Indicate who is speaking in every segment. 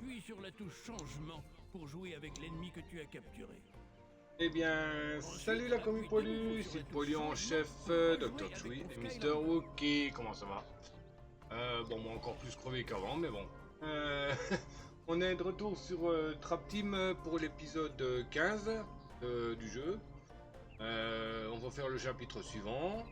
Speaker 1: appuie sur la touche changement pour jouer avec l'ennemi que tu as capturé.
Speaker 2: Eh bien, salut la commu poilue, c'est Poilu en chef, Dr. Tsui et Mr. Wookie, comment ça va? Bon, moi encore plus crevé qu'avant, mais bon. On est de retour sur Trap Team pour l'épisode 15 du jeu. On va faire le chapitre suivant.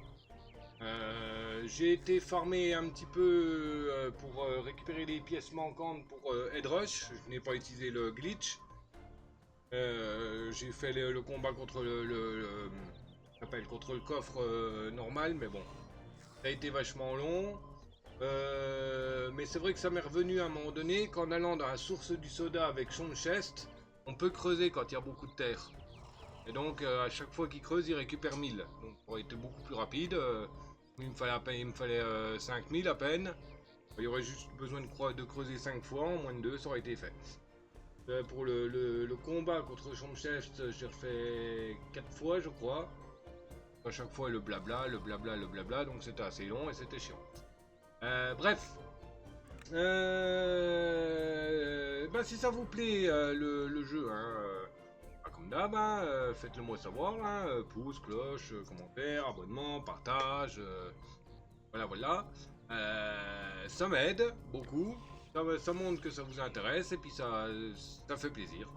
Speaker 2: J'ai été farmer un petit peu pour récupérer les pièces manquantes pour Headrush. Je n'ai pas utilisé le glitch. J'ai fait le combat contre contre le coffre normal, mais bon, ça a été vachement long. Mais c'est vrai que ça m'est revenu à un moment donné qu'en allant dans la source du soda avec Sean Chest, on peut creuser quand il y a beaucoup de terre. Et donc à chaque fois qu'il creuse, il récupère 1000. Donc ça aurait été beaucoup plus rapide. Il me fallait 5000 à peine. Il y aurait juste besoin de creuser 5 fois, en moins de 2, ça aurait été fait. Pour le combat contre Chest, j'ai refait 4 fois, je crois. À chaque fois, le blabla, le blabla, le blabla, donc c'était assez long et c'était chiant. Bref. Bah, si ça vous plaît, le jeu, hein, comme d'hab, hein, faites-le moi savoir. Hein, pouce, cloche, commentaire, abonnement, partage. Voilà, voilà. Ça m'aide beaucoup. Ça montre que ça vous intéresse et puis ça fait plaisir.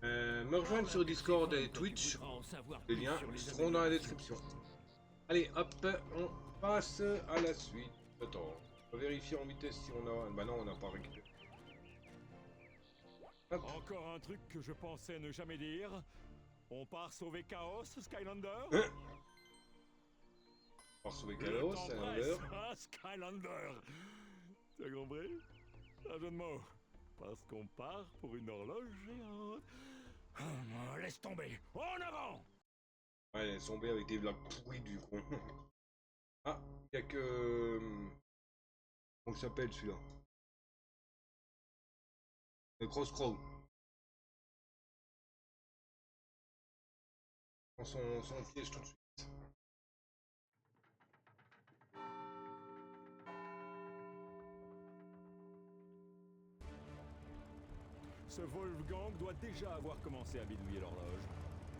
Speaker 2: Me rejoindre sur Discord et Twitch. Les liens seront dans la description. Allez, hop, on passe à la suite. Attends, on va vérifier en vitesse si on a... Bah non, on n'a pas récupéré. Hop.
Speaker 3: Encore un truc que je pensais ne jamais dire. On part sauver Chaos, Skylander.
Speaker 2: On part sauver Chaos, Skylander.
Speaker 3: Skylander. T'as compris? Un jeu de mots. Parce qu'on part pour une horloge géante. Laisse tomber. En avant!
Speaker 2: Ouais, laisse tomber avec des blagues pourries du con. Ah, il y a que... Comment il s'appelle celui-là? Le Crosscrow. Son piège tout de suite.
Speaker 3: Ce Wolfgang doit déjà avoir commencé à bidouiller l'horloge.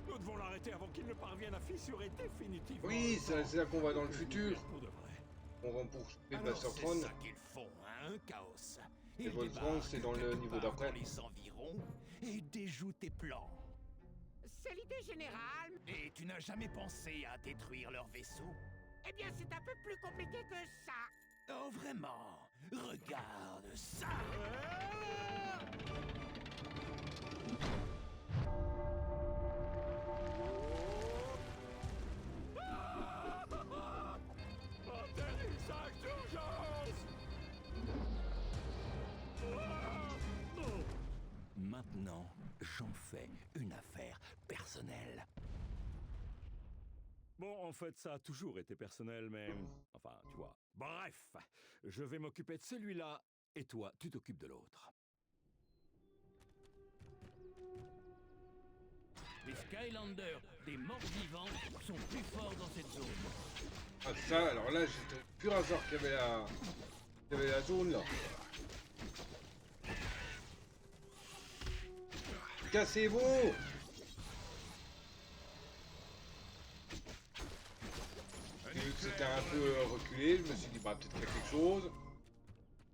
Speaker 3: Nous devons l'arrêter avant qu'il ne parvienne à fissurer définitivement.
Speaker 2: Oui, c'est là qu'on va dans le futur.
Speaker 3: Pour de vrai.
Speaker 2: On remporte les
Speaker 1: Alors
Speaker 2: Master
Speaker 1: c'est
Speaker 2: Throne.
Speaker 1: ça qu'ils font, hein, Chaos.
Speaker 2: Et
Speaker 1: Ils
Speaker 2: Wolfgang, c'est dans le
Speaker 1: débarquent
Speaker 2: niveau
Speaker 1: quelque part
Speaker 2: d'après.
Speaker 1: dans les environs et déjouent tes plans.
Speaker 4: C'est l'idée générale.
Speaker 1: Et tu n'as jamais pensé à détruire leur vaisseau?
Speaker 4: Eh bien, c'est un peu plus compliqué que ça.
Speaker 1: Oh, vraiment? Regarde ça!
Speaker 3: Atterrissage d'urgence!
Speaker 1: Maintenant, j'en fais une affaire personnelle.
Speaker 3: Bon, en fait, ça a toujours été personnel, mais... Enfin, tu vois. Bref, je vais m'occuper de celui-là, et toi, tu t'occupes de l'autre.
Speaker 1: Les Skylanders des morts-vivants sont plus forts dans cette zone.
Speaker 2: Ah ça, alors là, j'étais au pur hasard qu'il y avait la zone là. Cassez-vous! J'ai vu que c'était un peu reculé, je me suis dit bah peut-être qu'il y a quelque chose.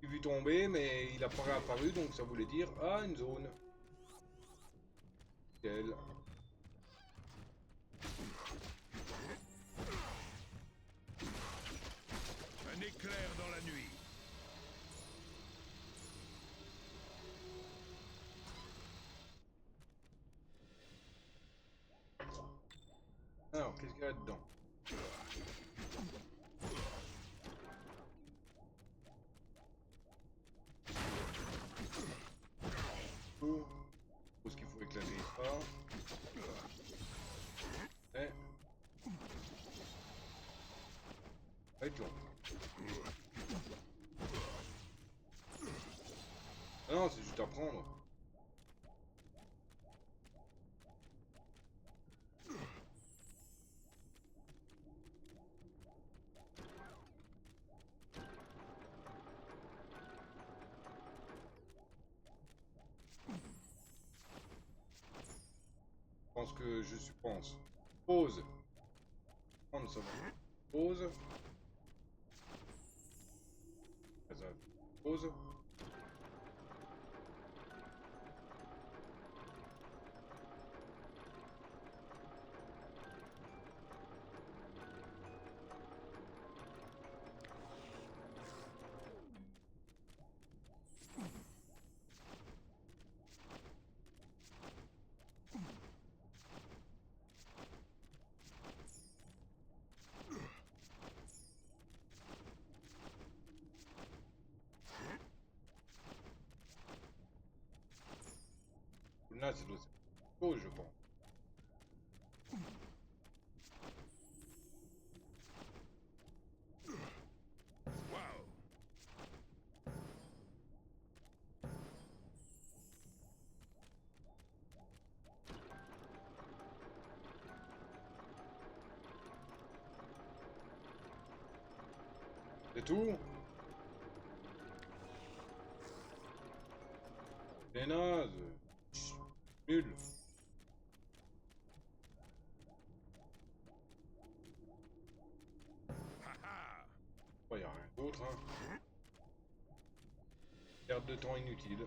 Speaker 2: J'ai vu tomber, mais il a pas réapparu, donc ça voulait dire ah une zone. Quelle?
Speaker 3: Un éclair dans la nuit.
Speaker 2: Alors, qu'est-ce qu'il y a là-dedans? Oh, je pense qu'il faut éclater ça. Eh. Ça va être long. Ah non, c'est juste à prendre. pense que je suppose. Pause. Prendre ça va. Pause. Pause. Là, c'est pause, je pense.
Speaker 3: Wow.
Speaker 2: C'est tout? C'est naze. Nul.
Speaker 3: Haha.
Speaker 2: Il n'y a rien d'autre, hein. Perte de temps inutile.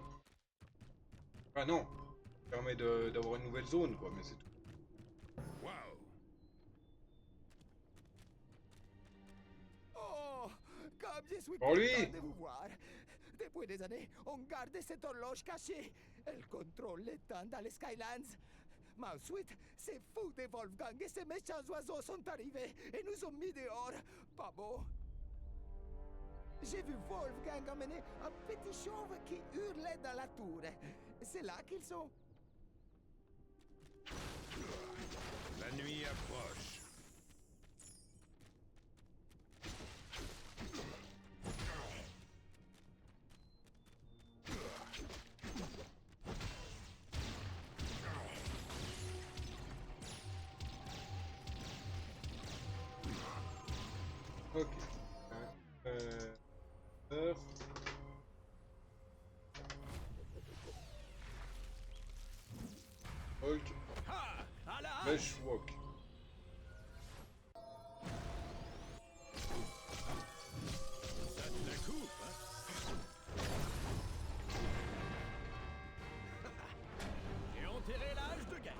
Speaker 2: Ah non, ça permet d'avoir une nouvelle zone, quoi, mais c'est tout.
Speaker 3: Wow.
Speaker 5: Oh, comme je suis
Speaker 2: Pour lui.
Speaker 5: content de vous voir. Depuis des années, on garde cette horloge cachée. Elle contrôle le temps dans les Skylands. Mais ensuite, ces fous de Wolfgang et ces méchants oiseaux sont arrivés et nous ont mis dehors. Pas beau. J'ai vu Wolfgang emmener un petit chauve qui hurlait dans la tour. C'est là qu'ils sont.
Speaker 3: La nuit approche.
Speaker 2: Ok. Heure. Hulk.
Speaker 1: Ah, à la hache.
Speaker 2: Meshwalk.
Speaker 3: Ça te la coupe, hein?
Speaker 1: J'ai enterré l'âge de guerre.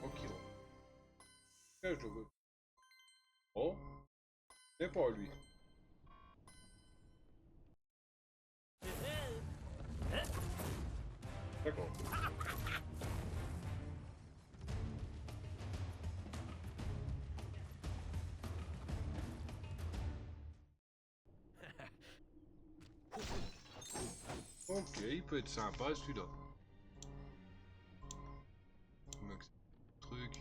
Speaker 2: Ok. Je le veux. Oh. C'est pas lui. D'accord. Ok, il peut être sympa celui-là. Truc.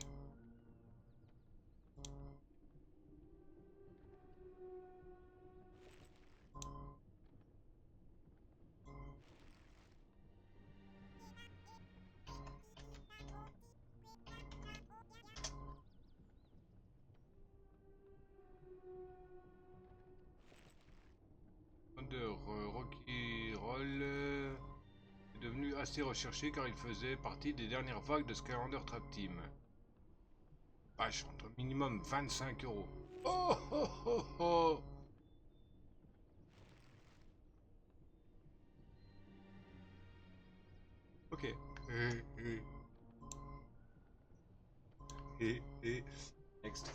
Speaker 2: Rocky Roll est devenu assez recherché car il faisait partie des dernières vagues de Skylander Trap Team. Vache, entre minimum 25 euros. Oh oh oh oh. Ok. Next.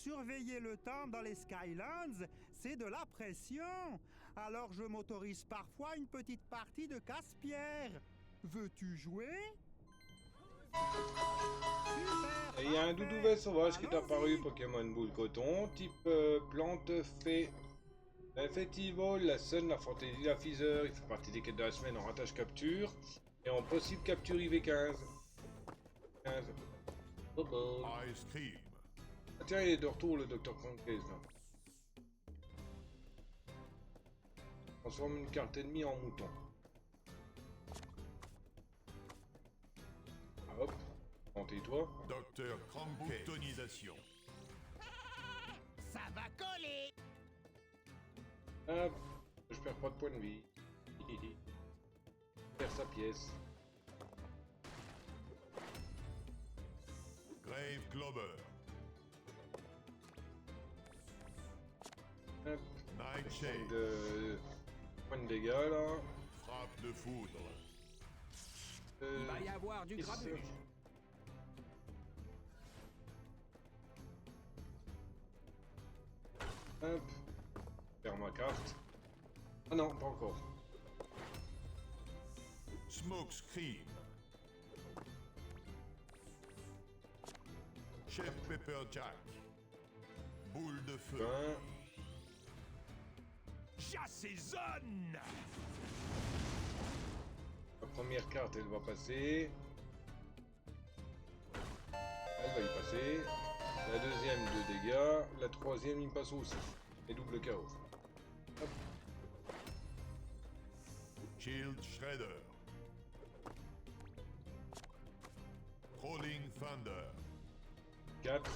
Speaker 6: surveiller le temps dans les Skylands, c'est de la pression. Alors je m'autorise parfois une petite partie de casse-pierre. Veux-tu jouer? Super!
Speaker 2: Et il y a un
Speaker 6: parfait.
Speaker 2: doudouvet sauvage qui est
Speaker 6: Allons-y.
Speaker 2: apparu, Pokémon Boule Coton, type plante fée. Effectivement, la Sun, la Fantaisie, la Feather, il fait partie des quêtes de la semaine en ratage capture. Et en possible capture IV15. 15. Oh oh.
Speaker 3: Ice cream.
Speaker 2: Ah tiens, il est de retour le Dr. Crankcase là. Transforme une carte ennemie en mouton. Ah, hop, tentez-toi.
Speaker 3: Docteur Crankcase. Boutonisation.
Speaker 4: Ça va coller.
Speaker 2: Hop, je perds pas de points de vie. Il perd sa pièce.
Speaker 3: Grave Clover.
Speaker 2: Hop,
Speaker 3: Nightshade.
Speaker 2: de points de dégâts là.
Speaker 3: Frappe de foudre.
Speaker 1: Il va y avoir du
Speaker 2: qu'est-ce que
Speaker 1: grabuge.
Speaker 2: c'est? Hop, perds ma carte. Ah non, pas encore.
Speaker 3: Smoke Scream. Chef Pepper Jack. Boule de feu.
Speaker 2: Ben,
Speaker 3: Chassez-zone.
Speaker 2: la première carte elle va passer. Elle va y passer. La deuxième 2 dégâts. La troisième il me passe aussi. Et double KO. Hop,
Speaker 3: Shield Shredder. Rolling Thunder.
Speaker 2: 4.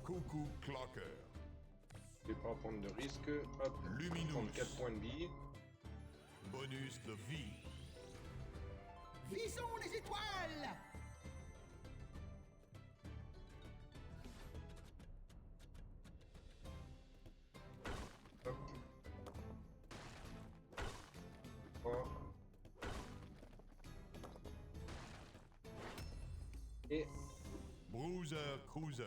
Speaker 3: Coucou Clocker.
Speaker 2: Je vais pas prendre de risque. Hop,
Speaker 3: Luminous.
Speaker 2: prendre 4 points de vie.
Speaker 3: Bonus de vie.
Speaker 5: Visons les étoiles!
Speaker 2: Hop. 3. Et
Speaker 3: Bruiser Cruiser.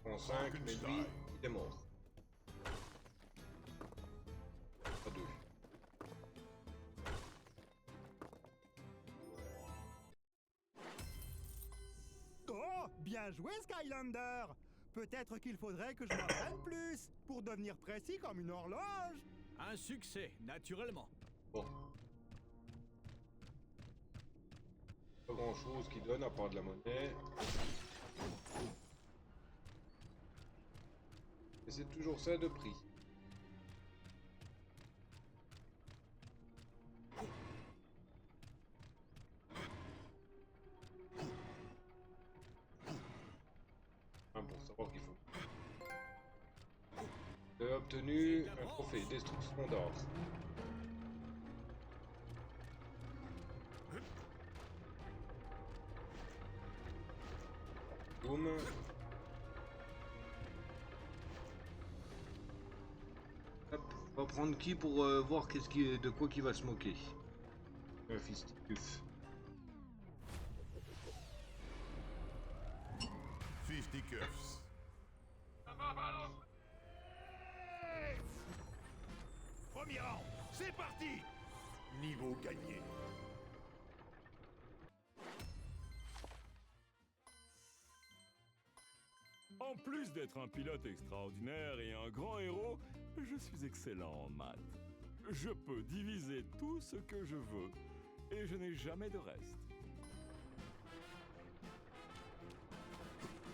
Speaker 2: en 5, mais lui, il est mort. Pas 2.
Speaker 6: Oh, bien joué, Skylander! Peut-être qu'il faudrait que je m'entraîne plus pour devenir précis comme une horloge.
Speaker 1: Un succès, naturellement.
Speaker 2: Bon. Pas grand chose qui donne à part de la monnaie. Et c'est toujours ça de prix. Pour savoir qu'il faut. J'ai obtenu un trophée destruction d'or. Boum. Hop, on va prendre qui pour voir de quoi qui va se moquer. Un fisticus.
Speaker 3: 50 cuffs. Premier round, c'est parti. Niveau gagné. En plus d'être un pilote extraordinaire et un grand héros, je suis excellent en maths. Je peux diviser tout ce que je veux et je n'ai jamais de reste.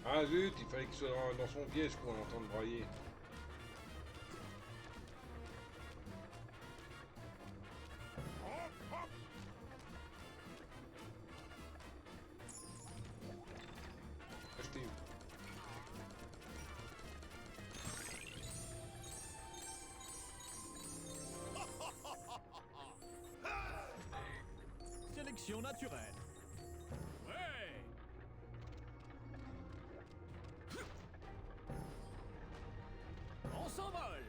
Speaker 2: Ah zut, il fallait qu'il soit dans son piège pour l'entendre brailler. Achetez.
Speaker 1: Sélection naturelle. Ouais. On s'envole.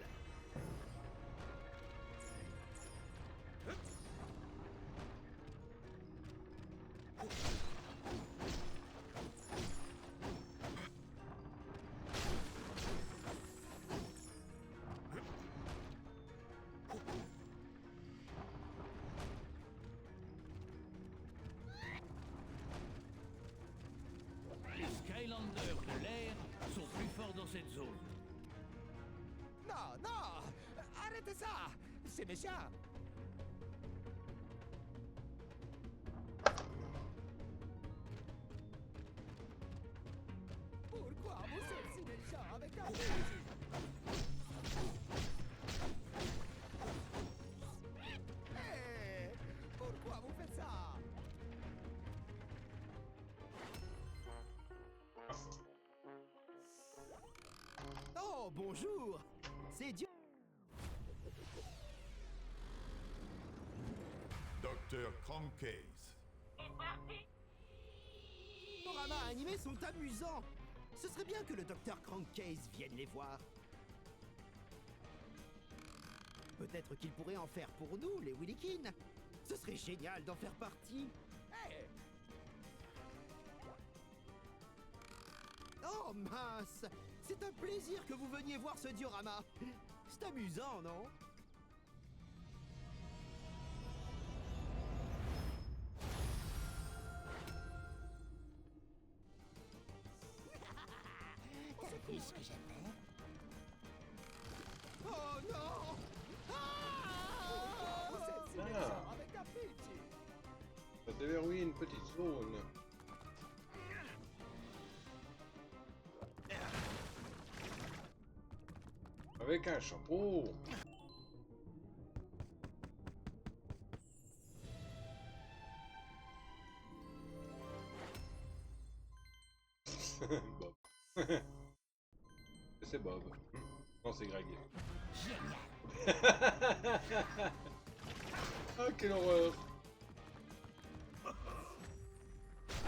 Speaker 1: Skylanders de l'air sont plus forts dans cette zone.
Speaker 5: Non, non! Arrêtez ça! C'est méchant! Pourquoi vous êtes si méchant avec un petit? Hé! Pourquoi vous faites ça?
Speaker 4: Oh, bonjour. C'est Dieu.
Speaker 3: Docteur Crankcase.
Speaker 4: Les dioramas animés sont amusants. Ce serait bien que le docteur Crankcase vienne les voir. Peut-être qu'il pourrait en faire pour nous, les Willikins. Ce serait génial d'en faire partie.
Speaker 5: Hé!
Speaker 4: Oh mince! C'est un plaisir que vous veniez voir ce diorama. C'est amusant, non?
Speaker 5: T'as vu ce que j'ai fait?
Speaker 4: Oh non!
Speaker 5: Pourquoi vous êtes si méchant avec un petit?
Speaker 2: Ça déverrouille une petite zone. Avec un chapeau. Bob. C'est Bob. Non, c'est Greg. Ah, quelle horreur.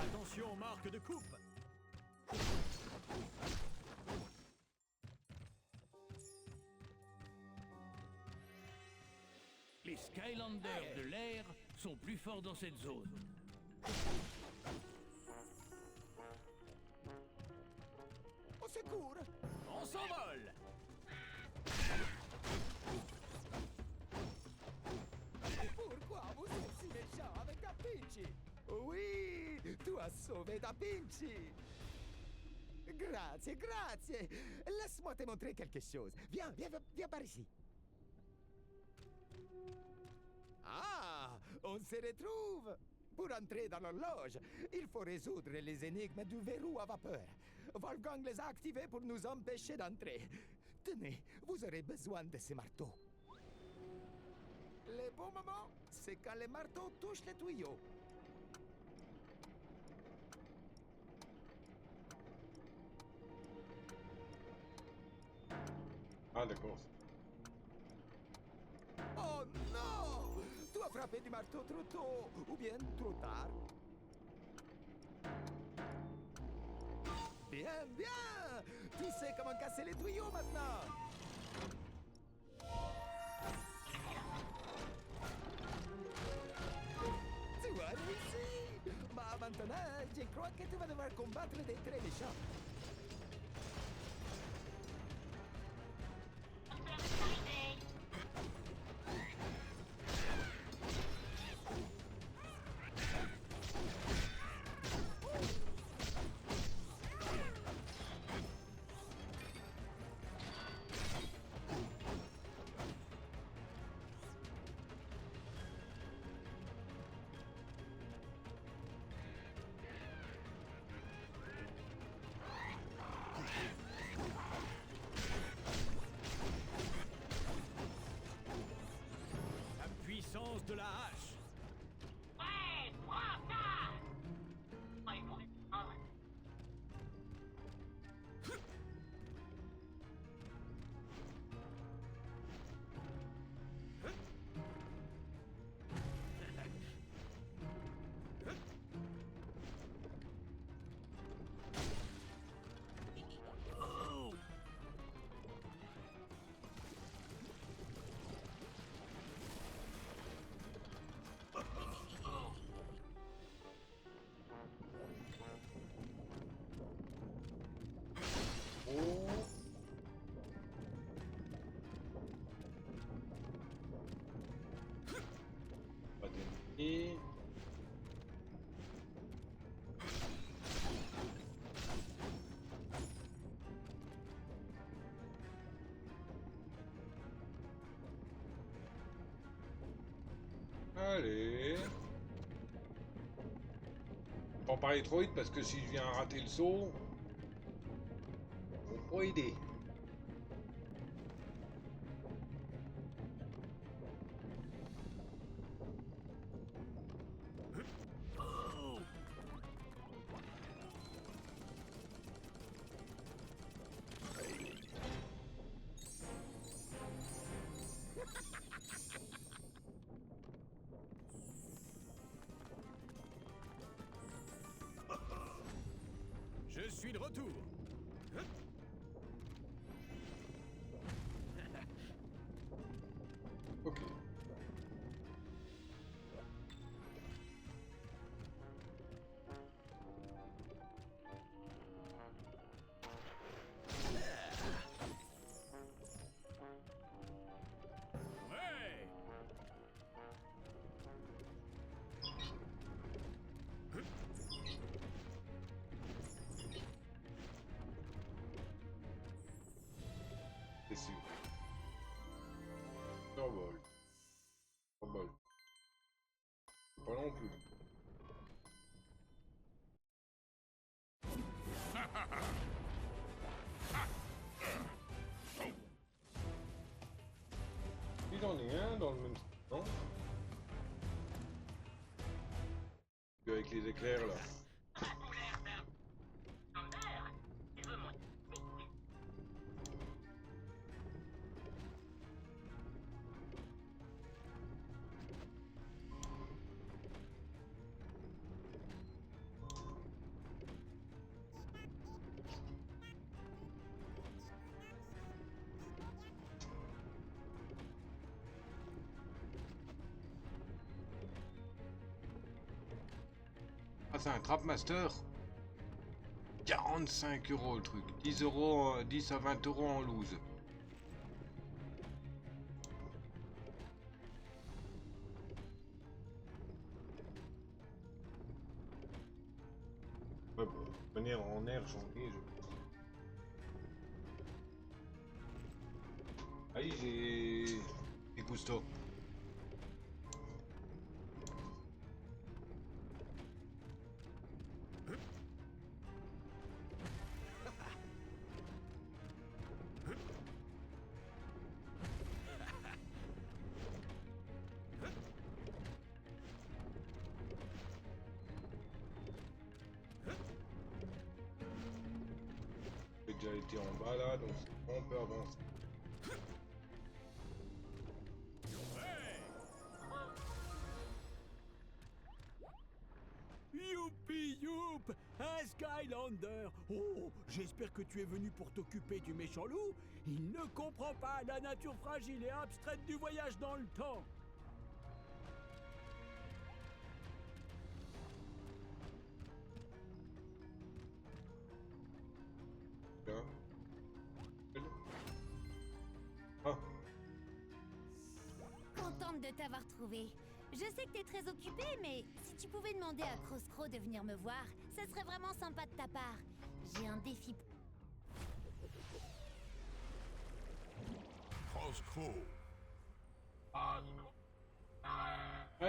Speaker 3: Attention aux marques de coupe.
Speaker 1: Les Skylanders de l'air sont plus forts dans cette zone.
Speaker 5: Au secours!
Speaker 1: On s'envole!
Speaker 5: Pourquoi vous êtes si méchant avec Da Vinci? Oui, tu as sauvé Da Vinci! Grazie, grazie! Laisse-moi te montrer quelque chose. Viens par ici. Ah, on se retrouve! Pour entrer dans l'horloge, il faut résoudre les énigmes du verrou à vapeur. Wolfgang les a activés pour nous empêcher d'entrer. Tenez, vous aurez besoin de ces marteaux. Le bon moment, c'est quand les marteaux touchent les tuyaux.
Speaker 2: Ah, d'accord.
Speaker 5: Oh non! Tu as frappé du marteau trop tôt, ou bien trop tard. Bien, bien! Tu sais comment casser les tuyaux maintenant! Tu as réussi! Bah maintenant, je crois que tu vas devoir combattre des très méchants.
Speaker 3: La puissance de la hache.
Speaker 2: Oh. Pas d'ennemis. Allez. Pas parler trop vite parce que si je viens à rater le saut, on peut aider.
Speaker 3: Je suis de retour.
Speaker 2: Ok.
Speaker 3: Ouais.
Speaker 2: C'est sûr. Survol. Survol. Pas non plus. Il en est un dans le même style, non? Avec les éclairs là. Ah, c'est un Trapmaster. 45 € le truc. 10 euros, 10 à 20 € en loose. Ouais, bon, de manière en air, j'en ai. Allez, j'ai des Gusto. J'ai déjà été en bas là, donc on peut avancer.
Speaker 1: Youpi youp, un Skylander. Oh, j'espère que tu es venu pour t'occuper du méchant loup. Il ne comprend pas la nature fragile et abstraite du voyage dans le temps.
Speaker 2: Hein? Ah,
Speaker 7: Contente de t'avoir trouvé. Je sais que t'es très occupé, mais si tu pouvais demander à Crosscrow de venir me voir, ça serait vraiment sympa de ta part. J'ai un défi.
Speaker 3: Crosscrow.
Speaker 2: ah,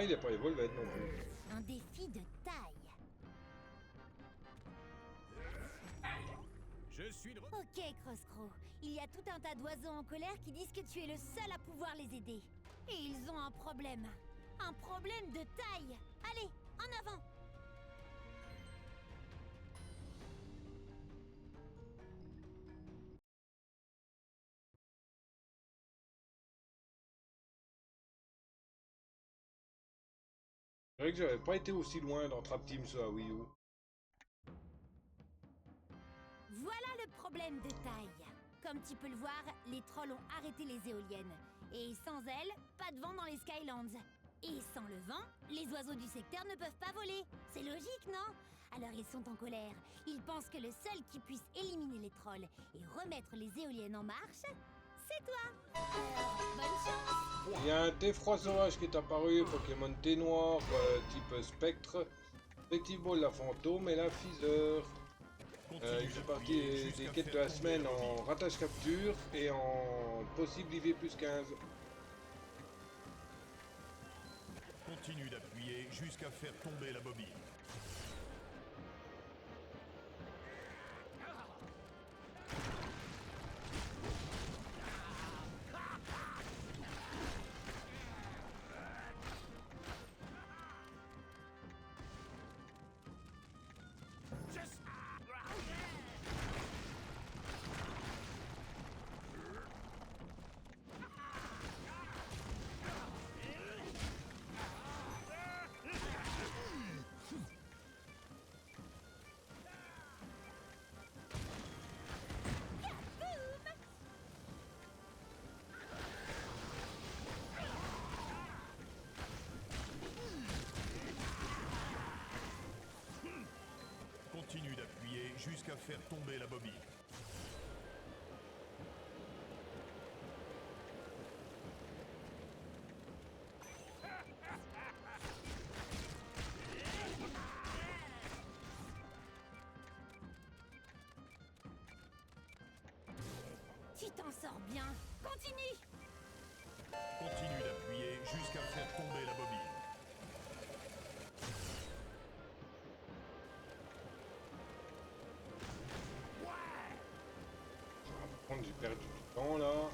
Speaker 2: il est pas évolué non plus.
Speaker 7: Un défi de taille.
Speaker 3: Je suis de retour.
Speaker 7: Ok, Crosscrow. Il y a tout un tas d'oiseaux en colère qui disent que tu es le seul à pouvoir les aider. Et ils ont un problème. Un problème de taille. Allez, en avant!
Speaker 2: C'est vrai que j'avais pas été aussi loin dans Trap Team sur la Wii U.
Speaker 7: Voilà le problème de taille. Comme tu peux le voir, les trolls ont arrêté les éoliennes. Et sans elles, pas de vent dans les Skylands. Et sans le vent, les oiseaux du secteur ne peuvent pas voler. C'est logique, non? Alors ils sont en colère. Ils pensent que le seul qui puisse éliminer les trolls et remettre les éoliennes en marche, c'est toi. Bonne chance.
Speaker 2: Il y a un thé-froid sauvage qui est apparu, Pokémon thé noir, type spectre, Petit Ball la fantôme et la Phiseur. Il fait partie des quêtes de la semaine en ratage capture et en possible IV plus 15.
Speaker 3: Continue d'appuyer jusqu'à faire tomber la bobine. Continue d'appuyer jusqu'à faire tomber la bobine.
Speaker 7: Tu t'en sors bien. Continue.
Speaker 3: Continue d'appuyer jusqu'à faire tomber la bobine.
Speaker 2: J'ai perdu du temps là.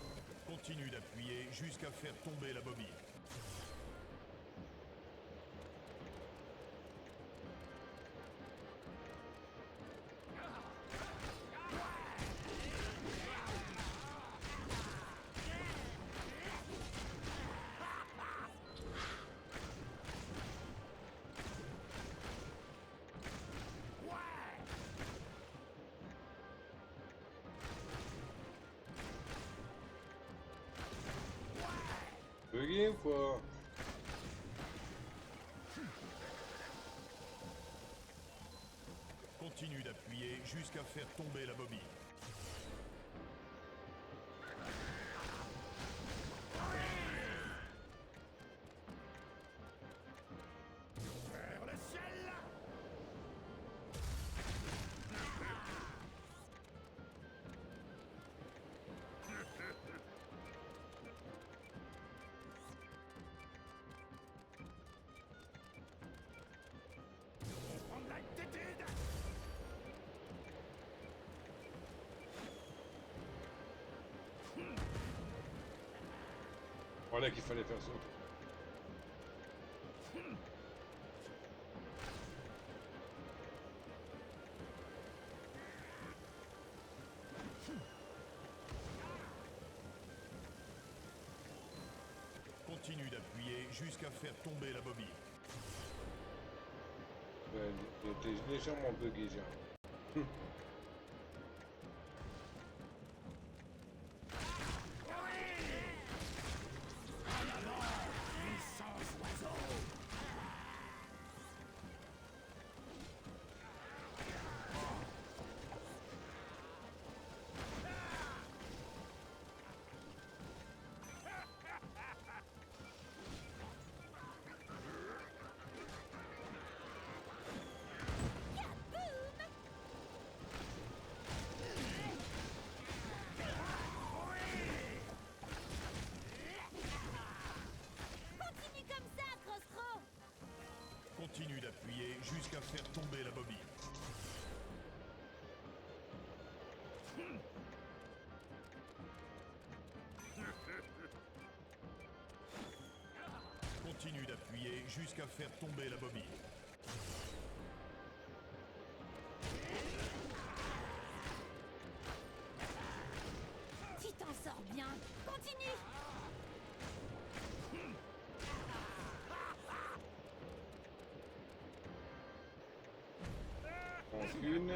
Speaker 3: Continue d'appuyer jusqu'à faire tomber la bobine.
Speaker 2: Bugué ou quoi?
Speaker 3: Continue d'appuyer jusqu'à faire tomber la bobine.
Speaker 2: Voilà qu'il fallait faire sauter.
Speaker 3: Continue d'appuyer jusqu'à faire tomber la bobine.
Speaker 2: Il était légèrement bugué, j'ai.
Speaker 7: Continue comme ça, Crossrow.
Speaker 3: Continue d'appuyer jusqu'à faire tomber la bobine. Continue d'appuyer jusqu'à faire tomber la bobine.
Speaker 7: Tu t'en sors bien. Continue.
Speaker 2: Une.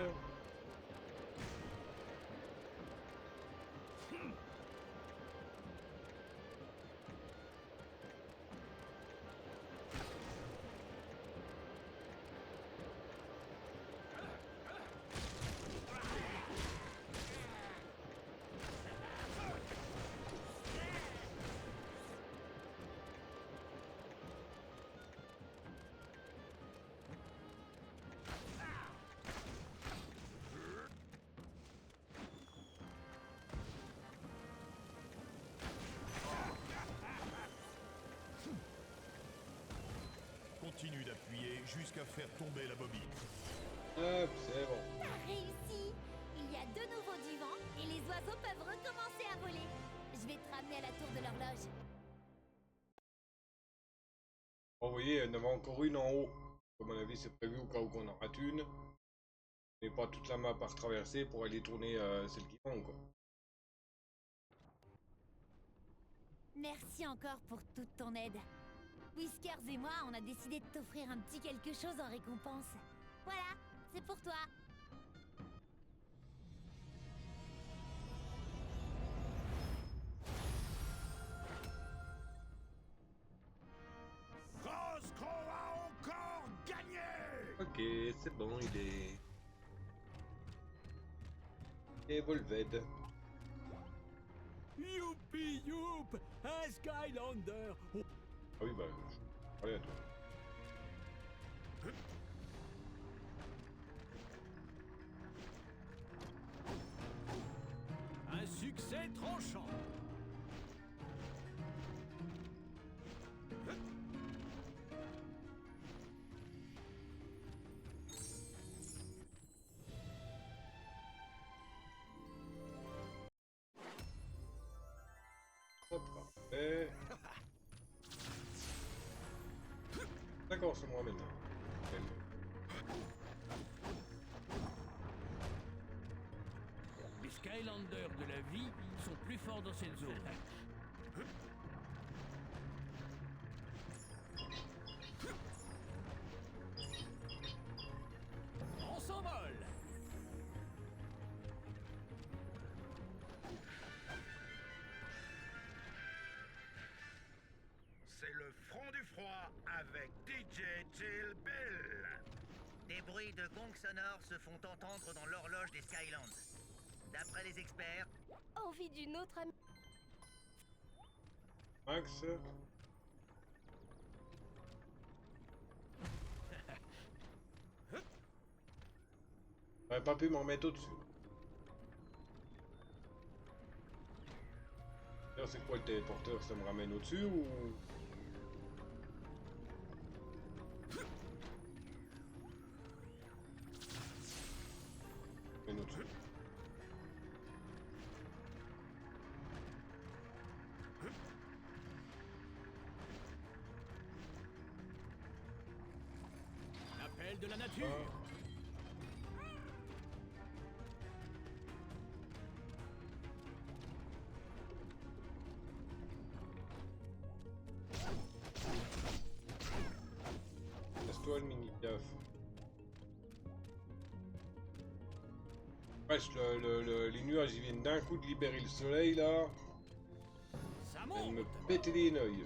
Speaker 3: continue d'appuyer jusqu'à faire tomber la bobine.
Speaker 2: Hop, c'est bon.
Speaker 7: T'as réussi! Il y a de nouveau du vent et les oiseaux peuvent recommencer à voler. Je vais te ramener à la tour de l'horloge.
Speaker 2: Bon, vous voyez, il y en avait encore une en haut. À mon avis, c'est prévu au cas où qu'on en rate une. Mais pas toute la map à retraverser pour aller tourner celle qui manque, quoi.
Speaker 7: Merci encore pour toute ton aide. Whiskers et moi, on a décidé de t'offrir un petit quelque chose en récompense. Voilà, c'est pour toi.
Speaker 3: Roscoe a encore gagné!
Speaker 2: Ok, c'est bon, il est... Evolved.
Speaker 1: Youpi youp! Un Skylander! Oh,
Speaker 2: Ah oui, bah, je parlais à toi.
Speaker 1: un succès tranchant!
Speaker 2: Hop, parfait. D'accord, c'est moi maintenant.
Speaker 1: Les Skylanders de la vie sont plus forts dans cette zone. On s'envole!
Speaker 8: C'est le front du froid avec DJ Chill Bill.
Speaker 9: Des bruits de gongs sonores se font entendre dans l'horloge des Skylands. D'après les experts,
Speaker 7: Envie d'une autre amie.
Speaker 2: Max. J'aurais pas pu m'en mettre au-dessus. D'ailleurs, c'est quoi le téléporteur? Ça me ramène au-dessus ou... Ramène au-dessus.
Speaker 1: L'appel de la nature!
Speaker 2: Laisse-toi le mini-caf. Wesh, les nuages, ils viennent d'un coup de libérer le soleil, là.
Speaker 1: Ça
Speaker 2: Elle
Speaker 1: monte!
Speaker 2: me pète les nouilles.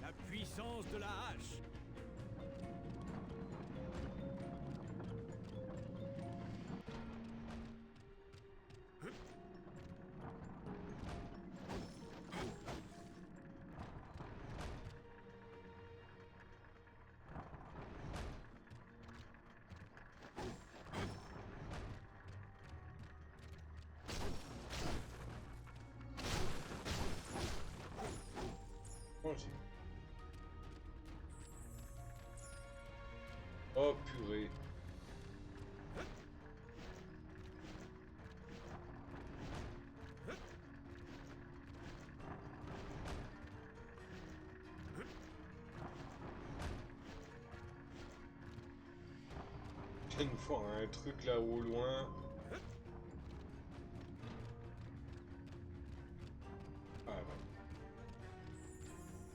Speaker 1: La puissance de la hache!
Speaker 2: Tranquille. Oh purée. J'ai une fois un truc là au loin. Ah ouais.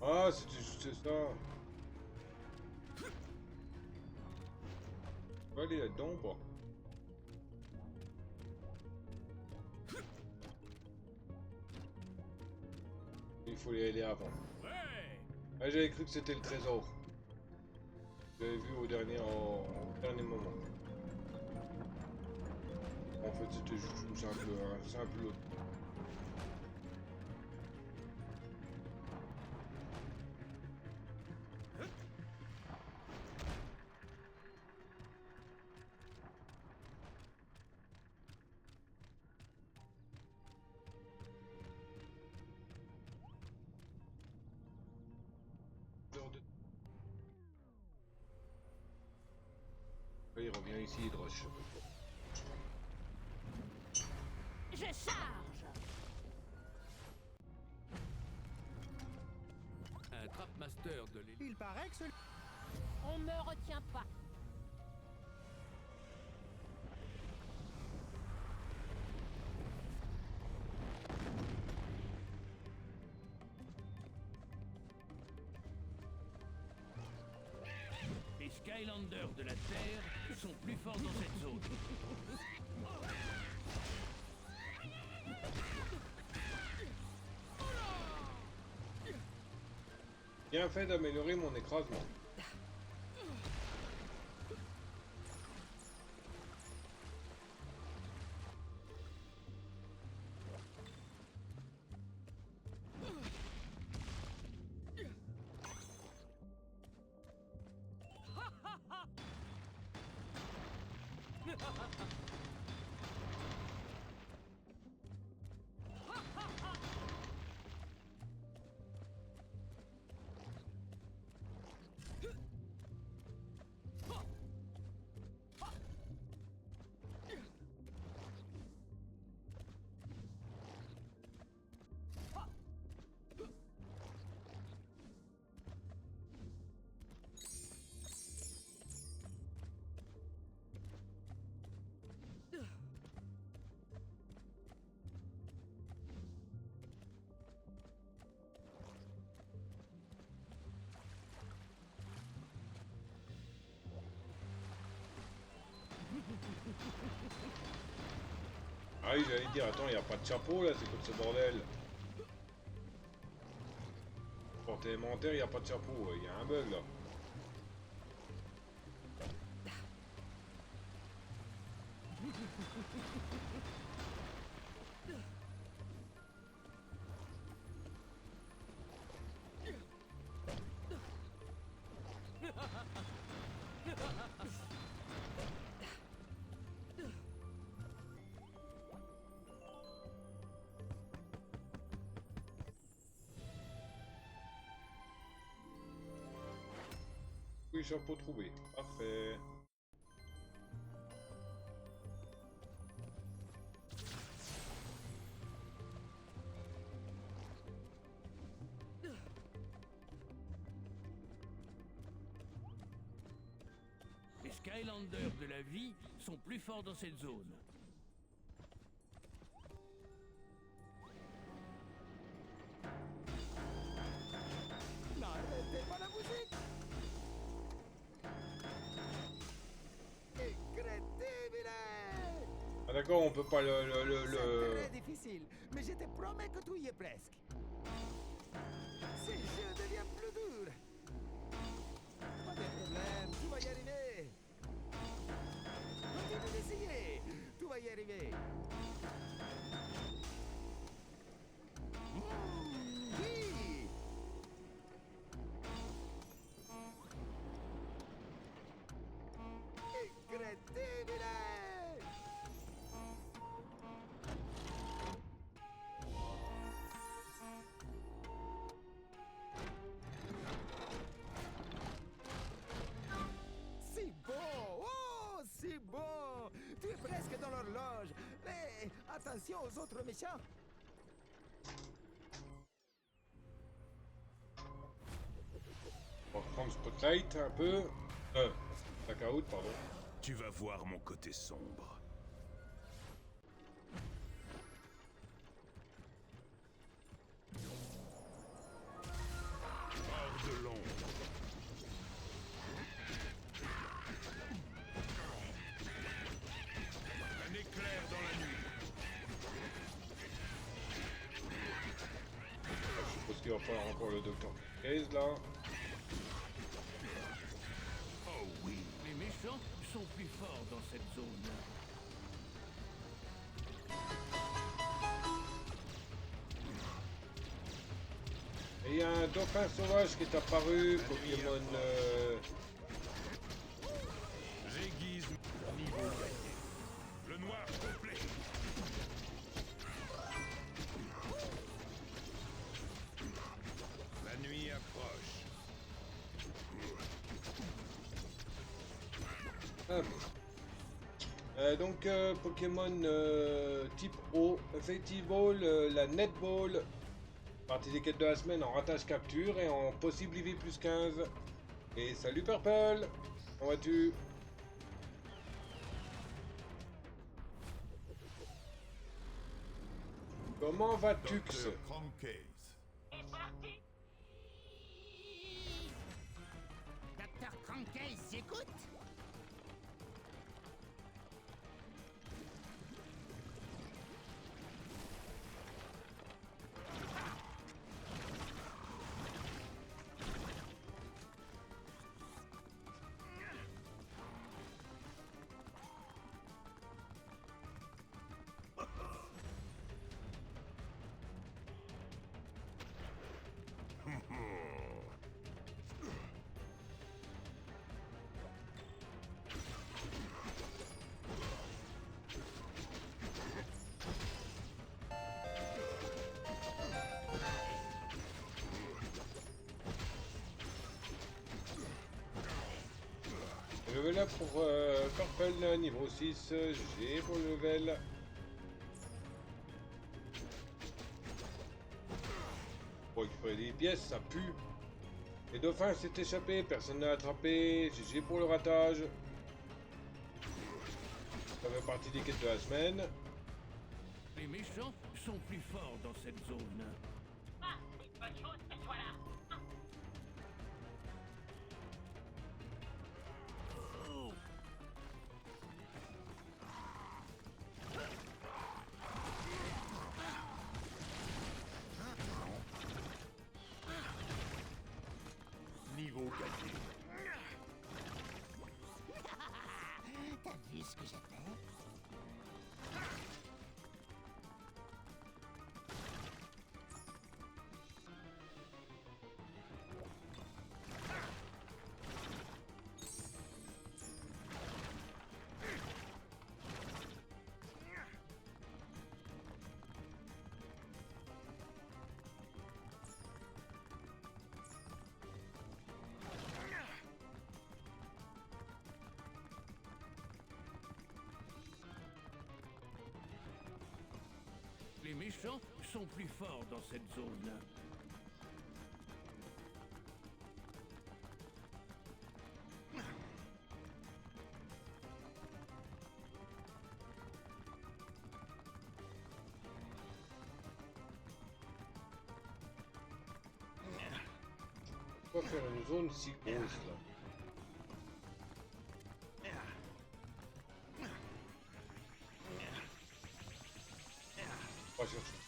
Speaker 2: Ah, c'était juste ça. On va aller là-dedans ou pas? Il faut y aller avant.
Speaker 1: Ouais!
Speaker 2: Ah, j'avais cru que c'était le trésor. J'avais vu au dernier moment. En fait, c'était juste une simple autre. ici, Hydroche.
Speaker 7: Je charge.
Speaker 1: Un Trapmaster de l'élite.
Speaker 6: Il paraît que celui...
Speaker 7: On me retient pas.
Speaker 3: Les Skylanders de la Terre sont plus forts dans cette zone.
Speaker 2: Bien fait d'améliorer mon écrasement. Ah oui, j'allais dire, attends, il a pas de chapeau là, c'est quoi ce bordel? Portée élémentaire, il a pas de chapeau, il y a un bug là. Oui, chapeau trouvé. Parfait.
Speaker 3: Les Skylanders de la vie sont plus forts dans cette zone.
Speaker 5: N'arrêtez pas la musique! Incredibile!
Speaker 2: Ah d'accord, on peut pas
Speaker 5: C'est très difficile, mais je te promets que tu y es presque. Ce jeu devient plus dur. Pas de problème, tu vas y arriver. Continue d'essayer, tu vas y arriver. Oui! Incredibile! Si bon! Oh, si bon! Tu es presque dans l'horloge. Mais attention aux autres méchants.
Speaker 2: On va prendre Spotlight un peu. Blackout, pardon.
Speaker 8: Tu vas voir mon côté sombre. Hors de l'ombre. Un éclair dans la nuit.
Speaker 2: Je suppose qu'il va falloir encore le docteur Case là.
Speaker 8: Oh oui.
Speaker 3: Les méchants sont plus forts dans cette zone.
Speaker 2: Et il y a un dauphin sauvage qui est apparu, Pokémon.
Speaker 8: J'aiguise niveau gagné. Le noir complet. La nuit approche.
Speaker 2: Hop. Pokémon type eau, effectivement la Netball, partie des quêtes de la semaine en ratage capture et en possible IV plus 15. Et salut Purple, comment vas-tu? Comment vas-tu?
Speaker 10: Dr. Crankcase.
Speaker 4: Docteur Crankcase, j'écoute.
Speaker 2: Level up pour Purple niveau 6, G pour le level. Pour récupérer des pièces, ça pue. Les dauphins s'est échappé, personne n'a attrapé, GG pour le ratage. Ça fait partie des quêtes de la semaine.
Speaker 3: Les méchants sont plus forts dans cette zone.
Speaker 11: Ah, c'est une bonne chose qu'elle soit là.
Speaker 3: Niveau gagné.
Speaker 4: T'as vu ce que j'ai fait?
Speaker 3: Les méchants sont plus forts dans cette zone.
Speaker 2: Pourquoi faire une zone si grosse là? Pas chercher.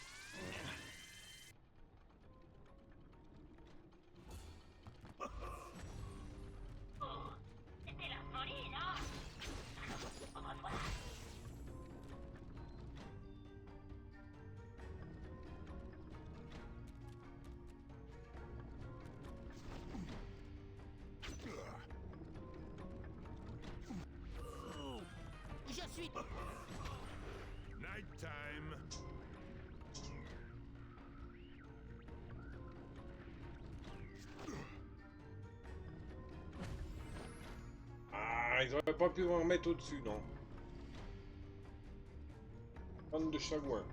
Speaker 11: C'était la folie, non? Revoilà.
Speaker 4: Je suis...
Speaker 10: Night time.
Speaker 2: Ah, ils auraient pas pu m'en remettre au-dessus, non? Panne de chagouin.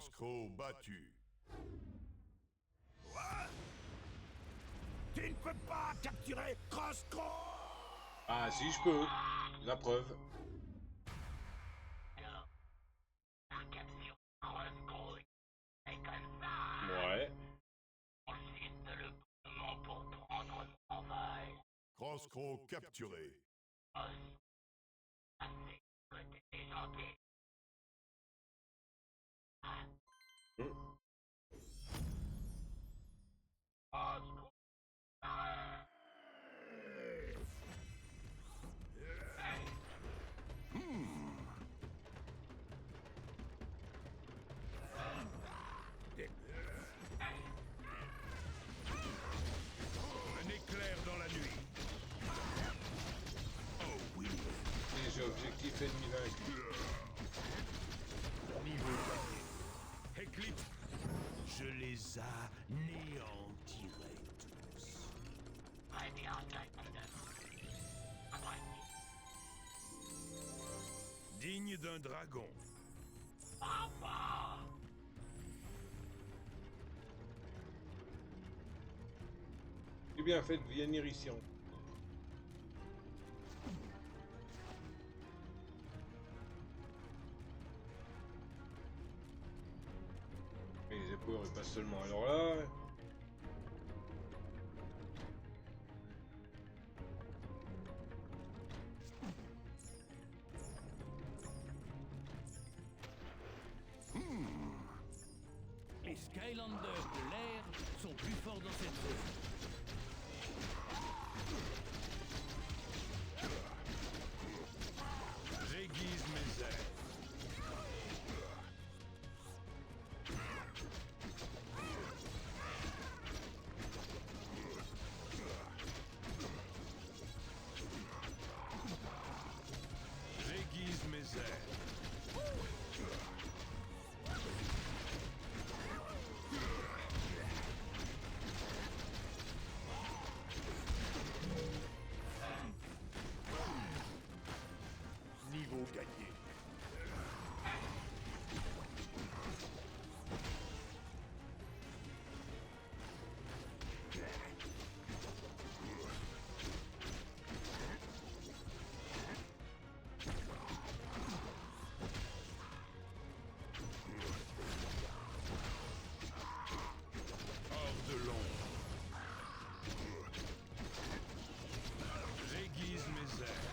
Speaker 10: Crosscrow battu.
Speaker 3: Quoi? Tu ne peux pas capturer Crosscrow!
Speaker 2: Ah si je peux. La preuve.
Speaker 11: La capture Crosscrow. C'est comme ça.
Speaker 2: Ouais.
Speaker 11: Profite de le moment pour prendre mon vol.
Speaker 10: Crosscrow capturé.
Speaker 11: Assez côté gentil.
Speaker 3: Un éclair dans la nuit. Oh oui.
Speaker 2: Et j'ai objectif ennemi vaincu.
Speaker 3: Niveau gagné. Eclipse. Je les anéantirai tous.
Speaker 11: Très bien, Commander. Apprécie.
Speaker 3: Digne d'un dragon.
Speaker 11: Papa.
Speaker 2: J'ai bien fait de venir ici. Et les épaules pas seulement alors là.
Speaker 1: Les Skylanders de l'air sont plus forts dans cette zone.
Speaker 3: J'aiguise mes ailes. J'aiguise mes ailes. Niveau gagné. Hors de l'ombre. J'aiguise mes ailes.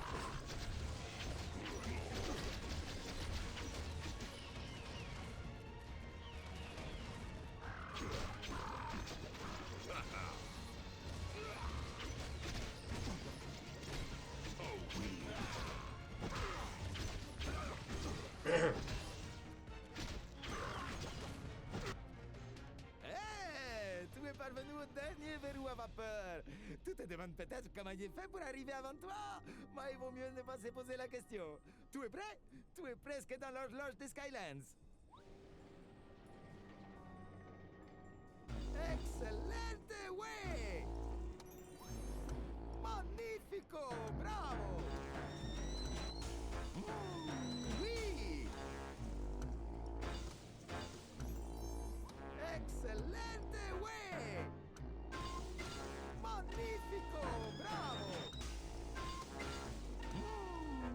Speaker 5: Hé, tu es parvenu au dernier verrou à vapeur. Tu te demandes peut-être comment j'ai fait pour arriver avant toi. Mais il vaut mieux ne pas se poser la question. Tu es prêt? Tu es presque dans l'horloge des Skylands. Excellente, ouais! Magnifico! Bravo! Oui! Excellente, ouais! Magnifico! Bravo!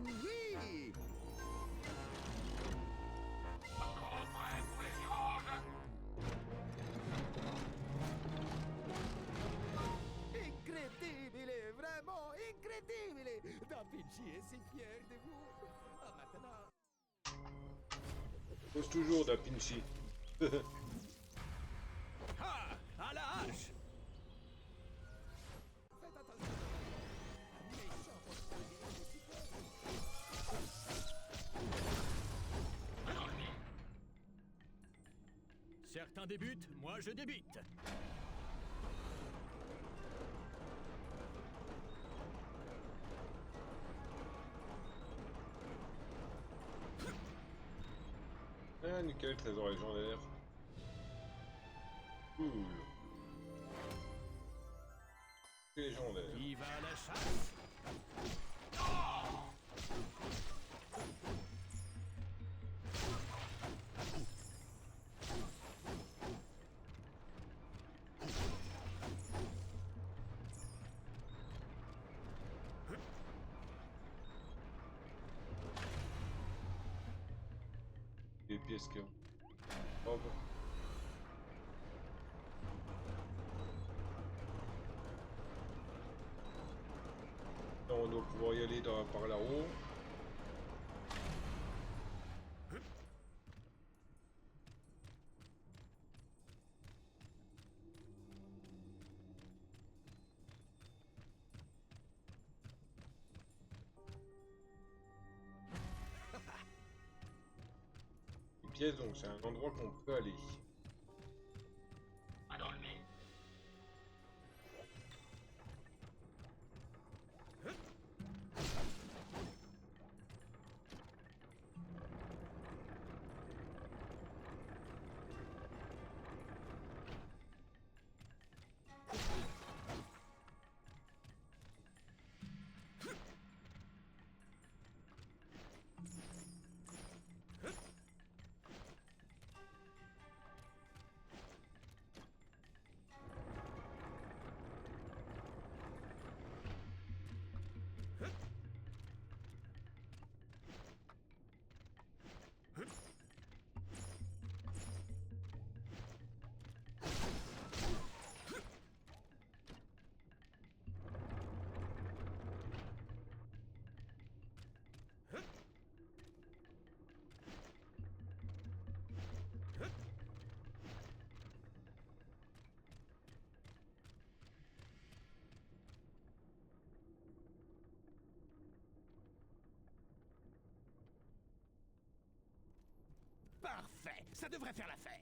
Speaker 5: Oui!
Speaker 11: Encore prêt pour l'échange?
Speaker 5: Incredibile! Vraiment incredibile! Da Vinci est si fier de vous! Ah, maintenant...
Speaker 2: Pose toujours Da Vinci.
Speaker 1: Ah! À la hache!
Speaker 5: Faites attention! Méchant postillon de cyclone.
Speaker 1: Certains débutent, moi je débite.
Speaker 2: Ah nickel, trésor légendaire. Cool. Légendaire.
Speaker 1: Qui va à la chasse?
Speaker 2: pièces qui ont. Hop. Là, on doit pouvoir y aller par là-haut. Pièce, donc c'est un endroit qu'on peut aller.
Speaker 11: Pas dans le mille.
Speaker 12: Parfait, ça devrait faire l'affaire.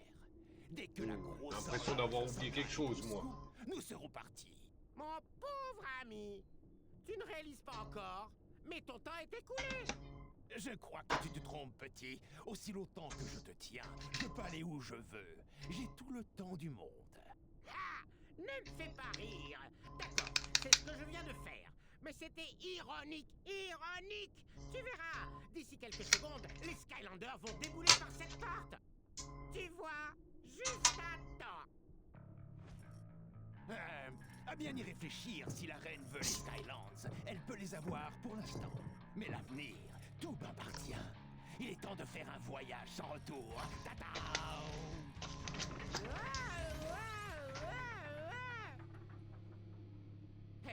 Speaker 12: Dès que la grosse...
Speaker 2: J'ai l'impression d'avoir oublié quelque chose, moi.
Speaker 12: Nous serons partis.
Speaker 13: Mon pauvre ami, tu ne réalises pas encore, mais ton temps est écoulé.
Speaker 12: Je crois que tu te trompes, petit. Aussi longtemps que je te tiens, je peux aller où je veux. J'ai tout le temps du monde.
Speaker 13: Ah, ne me fais pas rire. D'accord, c'est ce que je viens de faire. Mais c'était ironique, ironique. Tu verras, d'ici quelques secondes, les Skylanders vont débouler par cette porte. Tu vois, juste à temps.
Speaker 12: À bien y réfléchir, si la reine veut les Skylands, elle peut les avoir pour l'instant. Mais l'avenir, tout m'appartient. Il est temps de faire un voyage sans retour. Tata!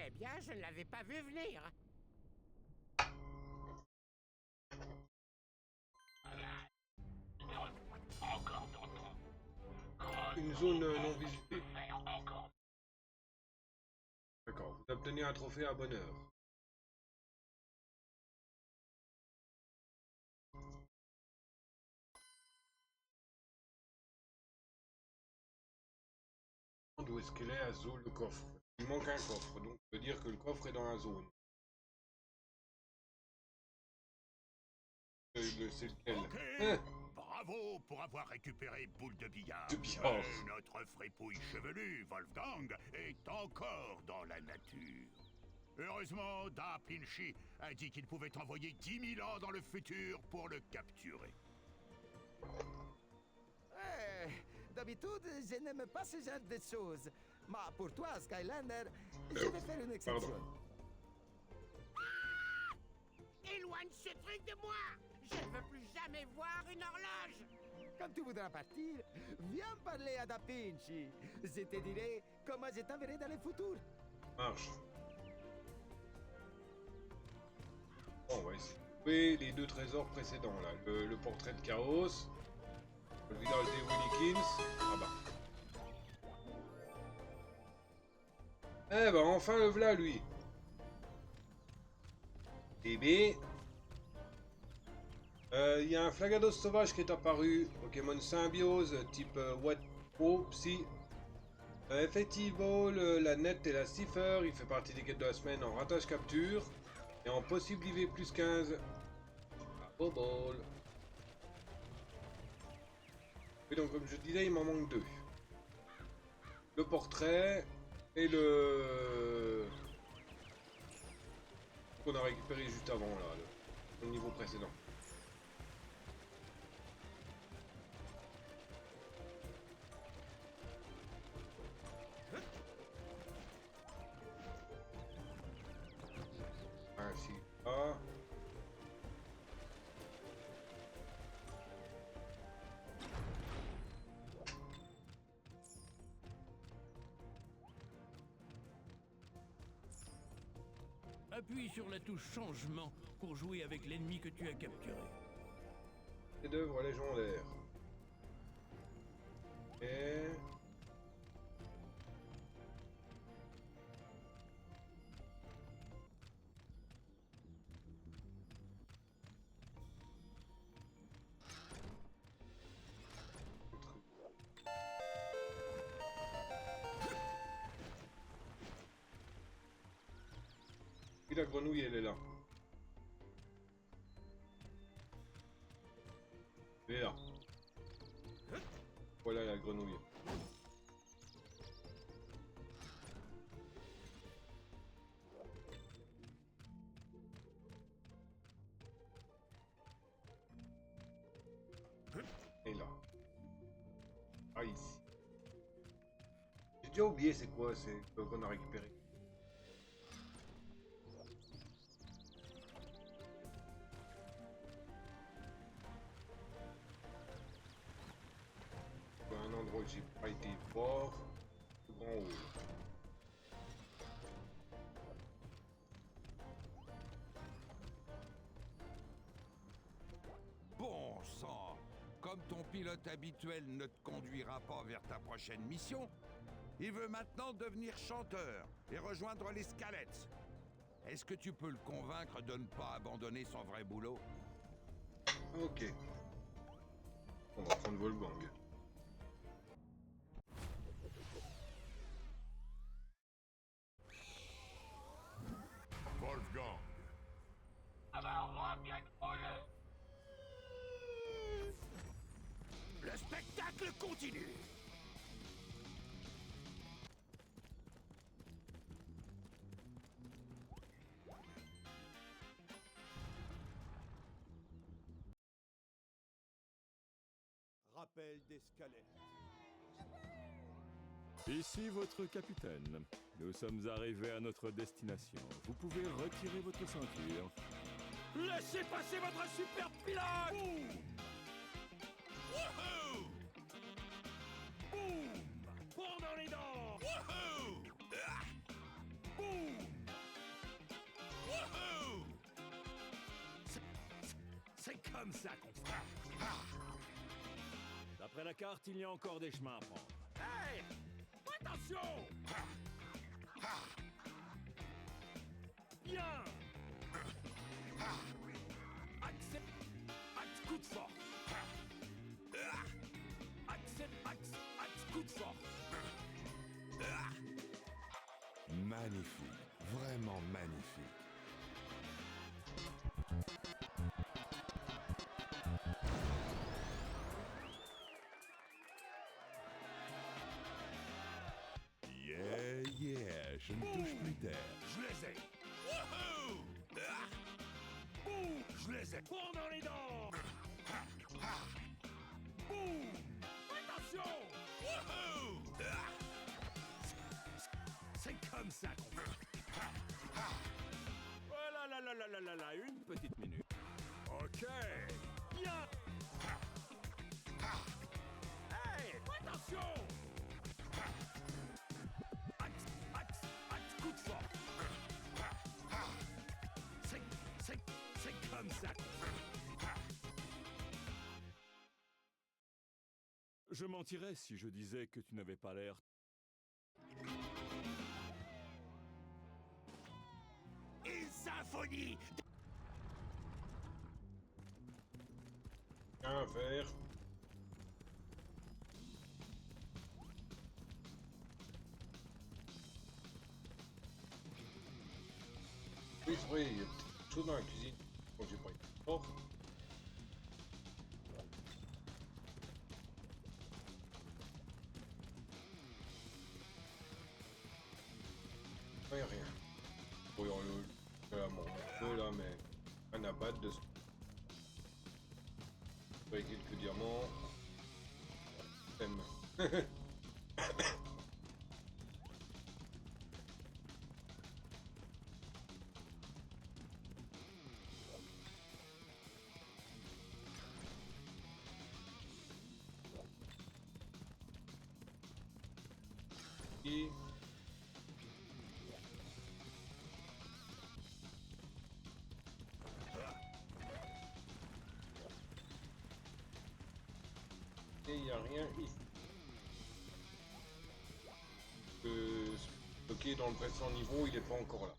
Speaker 13: Eh bien, je ne l'avais pas vu venir.
Speaker 11: Encore d'autres.
Speaker 2: Une zone non visitée. D'accord, vous obtenez un trophée à bonne heure. Où est-ce qu'elle est à zone le coffre? Il manque un coffre, donc ça veut dire que le coffre est dans la zone. C'est lequel?
Speaker 3: Ok. Bravo pour avoir récupéré Boule de Billard.
Speaker 2: De billard.
Speaker 3: Mais notre fripouille chevelu, Wolfgang, est encore dans la nature. Heureusement, Da Vinci a dit qu'il pouvait envoyer 10 000 ans dans le futur pour le capturer.
Speaker 5: D'habitude, je n'aime pas ce genre de choses. Mais pour toi, Skylander, je vais faire une exception.
Speaker 13: Éloigne ce truc de moi. Je ne veux plus jamais voir une horloge.
Speaker 5: Quand tu voudras partir, viens parler à Da Vinci. Je te dirai comment je t'enverrai dans le futur.
Speaker 2: Marche. Bon, on va essayer de trouver les deux trésors précédents là. Le portrait de Chaos. Le village des Willikins. Ah bah. Eh ben enfin le v'là lui. Bébé. Il y a un Flagados sauvage qui est apparu. Pokémon symbiose type Watpo, Psy. Effectivement, la Net et la Cipher. Il fait partie des quêtes de la semaine en ratage capture. Et en possible IV plus 15. À Bobol. Et donc comme je disais, il m'en manque deux. Le portrait et le... qu'on a récupéré juste avant là, le niveau précédent. Ainsi là.
Speaker 14: appuie sur la touche changement pour jouer avec l'ennemi que tu as capturé.
Speaker 2: Chef d'œuvre légendaire. Et... Et la grenouille, elle est là. Elle est là. Voilà la grenouille. Et là. Ah, ici. J'ai déjà oublié c'est quoi c'est qu'on a récupéré. Un endroit où j'ai pas été fort. Le grand haut.
Speaker 15: Bon sang, comme ton pilote habituel ne te conduira pas vers ta prochaine mission, il veut maintenant devenir chanteur et rejoindre les Scalets. Est-ce que tu peux le convaincre de ne pas abandonner son vrai boulot?
Speaker 2: Ok. On va prendre Wolfgang.
Speaker 10: Wolfgang.
Speaker 11: Ah bah au moins bien drôle.
Speaker 12: Le spectacle continue.
Speaker 6: Rappel des Scalets.
Speaker 16: Ici votre capitaine. Nous sommes arrivés à notre destination. Vous pouvez retirer votre ceinture.
Speaker 1: Laissez passer votre super pilote!
Speaker 12: Boum! Wouhou! Boum!
Speaker 1: Pour dans les dents!
Speaker 12: Wouhou! Ah! Boum! Wouhou!
Speaker 1: C'est comme ça qu'on fait. D'après la carte, il y a encore des chemins à prendre. Hey! Attention! Bien! Axe, coup de force! Axe, coup de force!
Speaker 10: Magnifique, vraiment magnifique. Je ne touche plus terre.
Speaker 12: Je les ai! Wouhou! Ah! Boum! Je les ai!
Speaker 1: Pour dans les dents!
Speaker 12: Boum! Attention! Wouhou! Ah!
Speaker 1: C'est comme ça qu'on fait. Oh là là là là là là, une petite minute. Ok. Bien. Hey, attention! Coup de force. C'est comme ça qu'on fait.
Speaker 16: Je mentirais si je disais que tu n'avais pas l'air...
Speaker 12: Une symphonie!
Speaker 2: Un verre. Oui, c'est vrai, il y a des choses dans la cuisine. Bon, j'ai pas été fort. Ouais, rien. Bon, il y a mon feu là, mais un abattre de ce. Avec quelques diamants. Thème. a rien ici. Ok, dans le précédent niveau, il est pas encore là.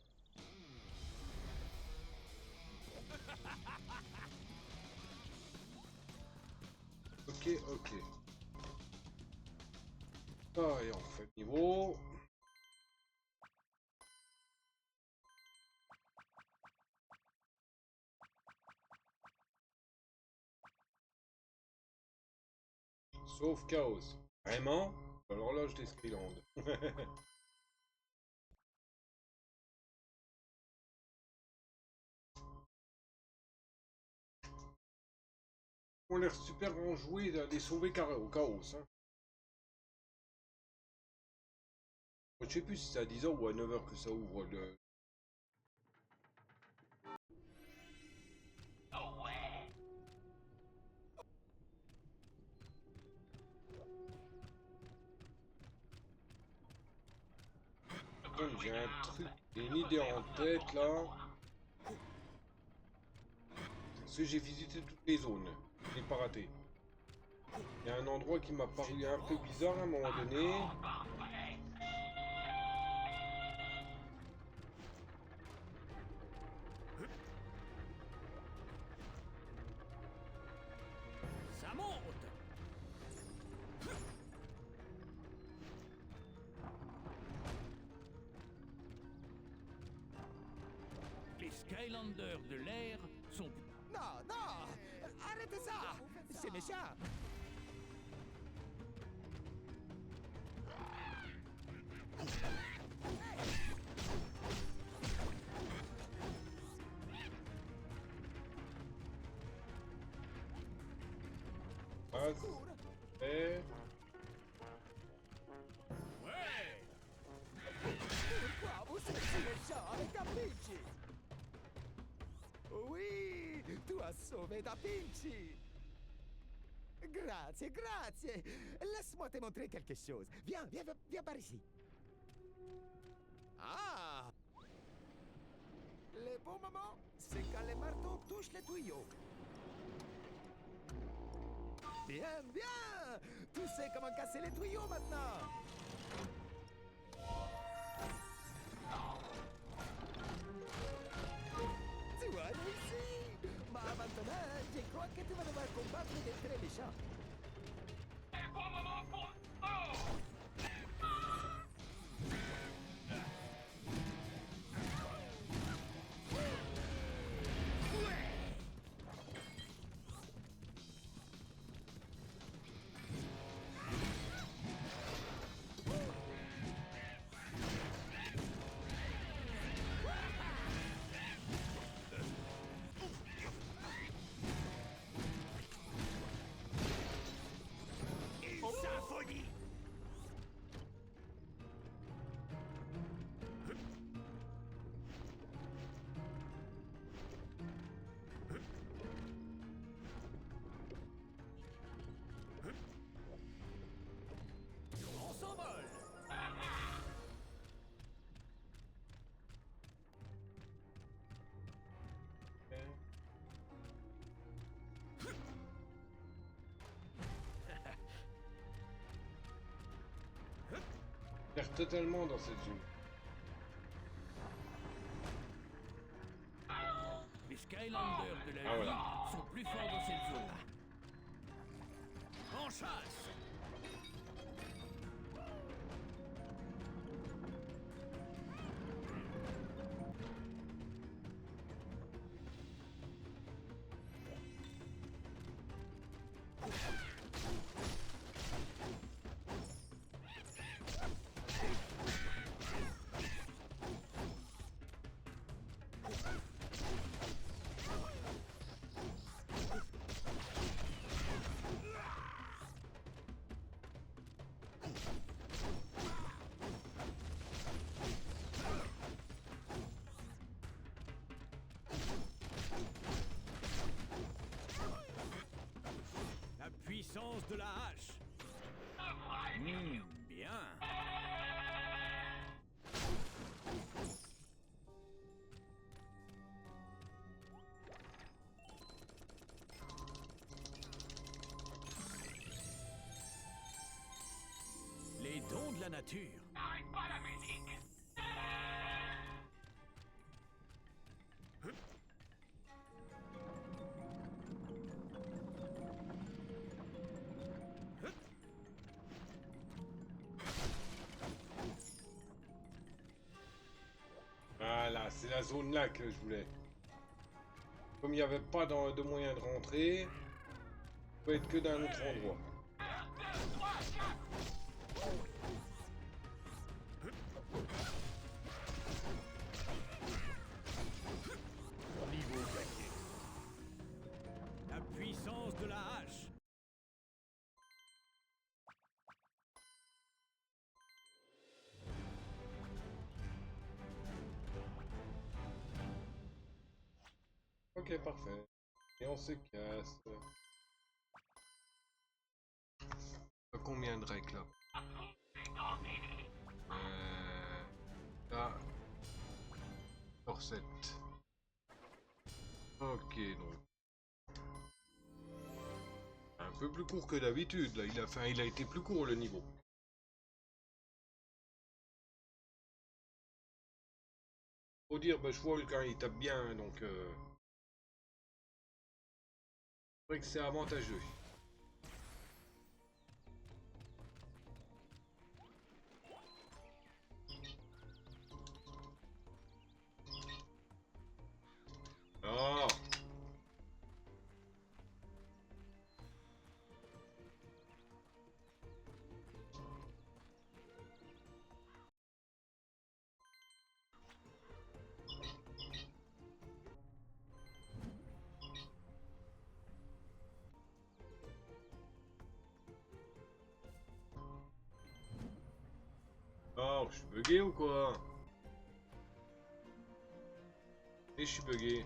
Speaker 2: Ok, ok. Ah, et on fait le niveau. Sauf Chaos. Vraiment? L'horloge des Skylands. On a l'air super enjoué d'aller sauver au Chaos. Hein. Je sais plus si c'est à 10h ou à 9h que ça ouvre le...
Speaker 11: Oh ouais.
Speaker 2: J'ai un truc, une idée en tête là. Parce que j'ai visité toutes les zones. Je n'ai pas raté. Il y a un endroit qui m'a paru un peu bizarre à un moment donné.
Speaker 14: Ça monte. Les Skylanders de l'air sont...
Speaker 5: Non, non! Arrêtez ça! C'est méchant!
Speaker 2: Et...
Speaker 5: Pourquoi vous êtes si méchant avec Da Vinci? Oui, tu as sauvé Da Vinci! Grazie, grazie! Laisse-moi te montrer quelque chose. Viens, viens, viens par ici. Ah! Le bon moment, c'est quand le marteau touche les tuyaux. Bien, bien! Tu sais comment casser les tuyaux maintenant! Tu as réussi! Mais maintenant, je crois que tu vas devoir combattre des très méchants.
Speaker 11: Bon moment pour...
Speaker 3: Symphonie!
Speaker 14: On s'envole.
Speaker 2: Perd totalement dans cette zone.
Speaker 14: Les Skylanders de la
Speaker 2: Ah,
Speaker 14: ville
Speaker 2: voilà.
Speaker 14: sont plus forts dans cette zone. En chasse.
Speaker 1: La puissance de la hache. Bien. dons de la nature.
Speaker 11: N'arrête pas la musique.
Speaker 2: Voilà, c'est la zone là que je voulais. Comme il n'y avait pas de moyen de rentrer, il peut être que d'un autre endroit.
Speaker 1: Niveau gagné. La puissance de la hache.
Speaker 2: Ok, parfait. Et on se casse. Combien de règles là? Là. Sur 7. Ok, donc. Un peu plus court que d'habitude, là. Il a été plus court le niveau. Faut dire, bah, je vois quand il tape bien, donc. C'est vrai que c'est avantageux. Oh. Oh, je suis bugué ou quoi? Et je suis bugué.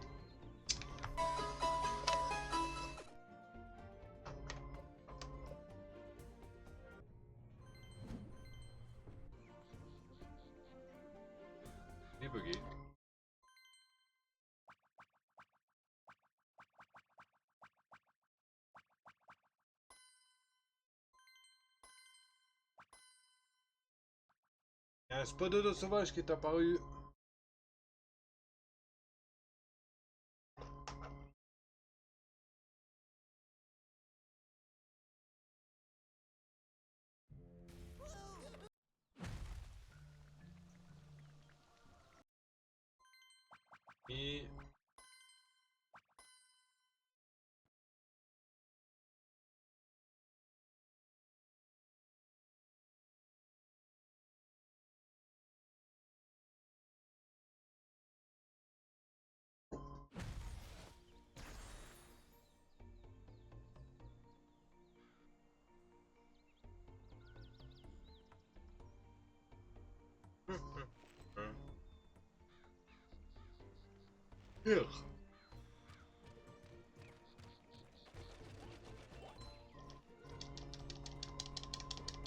Speaker 2: Il est bugué. Il y a un Spododo sauvage qui est apparu. Et... Here.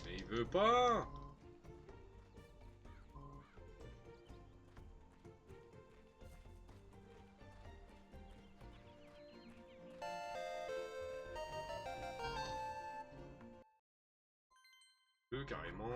Speaker 2: Mais il veut pas. Il veut carrément.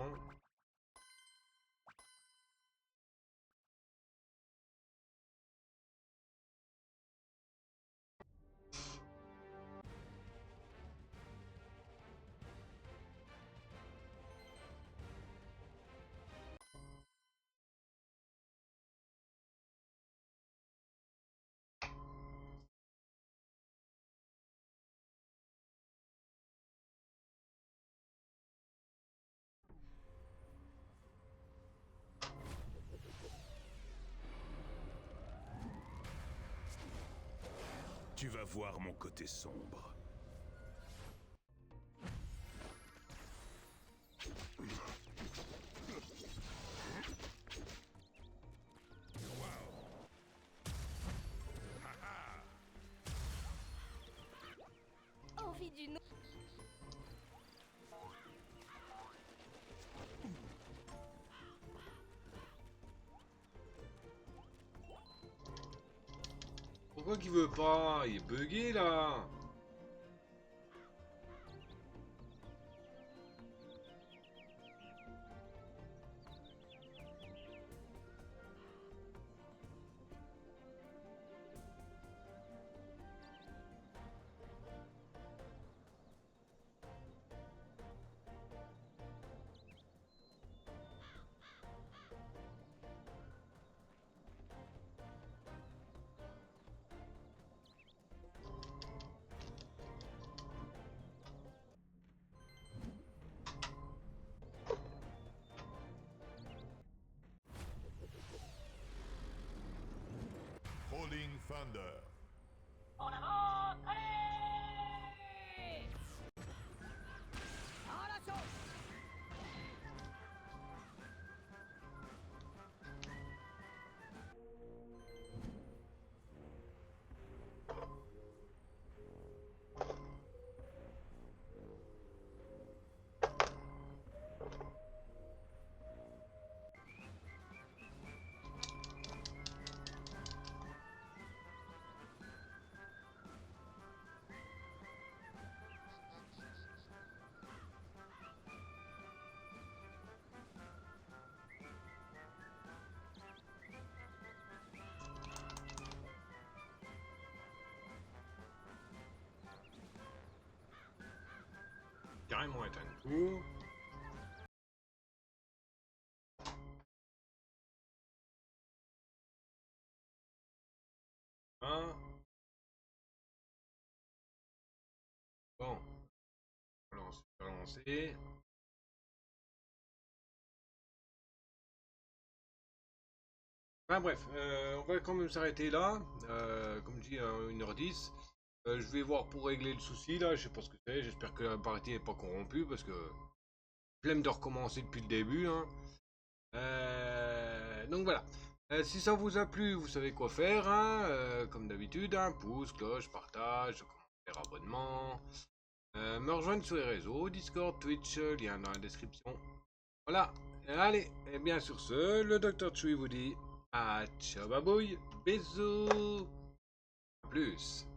Speaker 17: Tu vas voir mon côté sombre.
Speaker 7: Envie d'une...
Speaker 2: Pourquoi qu'il veut pas? Il est bugué là.
Speaker 18: Commander.
Speaker 11: En avant, allez!
Speaker 13: À l'assaut!
Speaker 2: Carrément éteindre tout. Hein. Bon. Alors, on va lancer. Enfin bref, on va quand même s'arrêter là. Comme je dis, à 1h10. Je vais voir pour régler le souci là, je sais pas ce que c'est, j'espère que la partie n'est pas corrompue parce que flemme de recommencer depuis le début. Hein. Donc voilà, si ça vous a plu, vous savez quoi faire, hein. Comme d'habitude, hein, pouce, cloche, partage, commentaire, abonnement, me rejoindre sur les réseaux, Discord, Twitch, lien dans la description. Voilà, allez, et bien sur ce, le Dr Chui vous dit à ciao babouille, bisous, à plus.